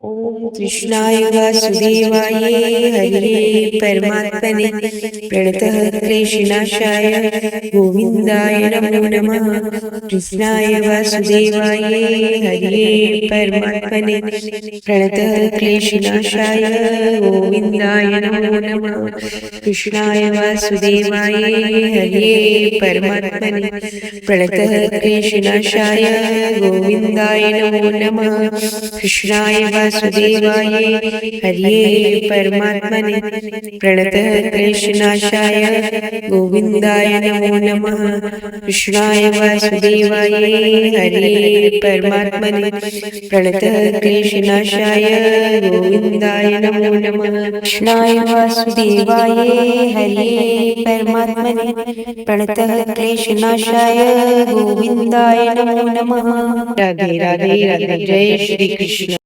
ओम कृष्णाय वासुदेवाय हरे परमात्मने प्रणतः क्लेशनाशाय गोविंदाय नमो नमः। कृष्णाय वासुदेवाय हरे परमात्मने प्रणतः क्लेशनाशाय गोविंदाय नमो नमः। कृष्णाय वासुदेवाय हरे परमात्मने प्रणतः क्लेशनाशाय गोविंदाय नमो नमः। कृष्णाय वासुदेवाय हरे परमात्मने प्रणतः क्लेशनाशाय गोविंदाय नमो नमः। कृष्णाय वासुदेवाय हरे परमात्मने प्रणतः क्लेशनाशाय गोविंदाय नमो नमः। कृष्णाय वासुदेवाय हरे परमात्मने प्रणतः क्लेशनाशाय गोविंदाय नमो नमः। राधे राधे राधे। जय श्री कृष्ण।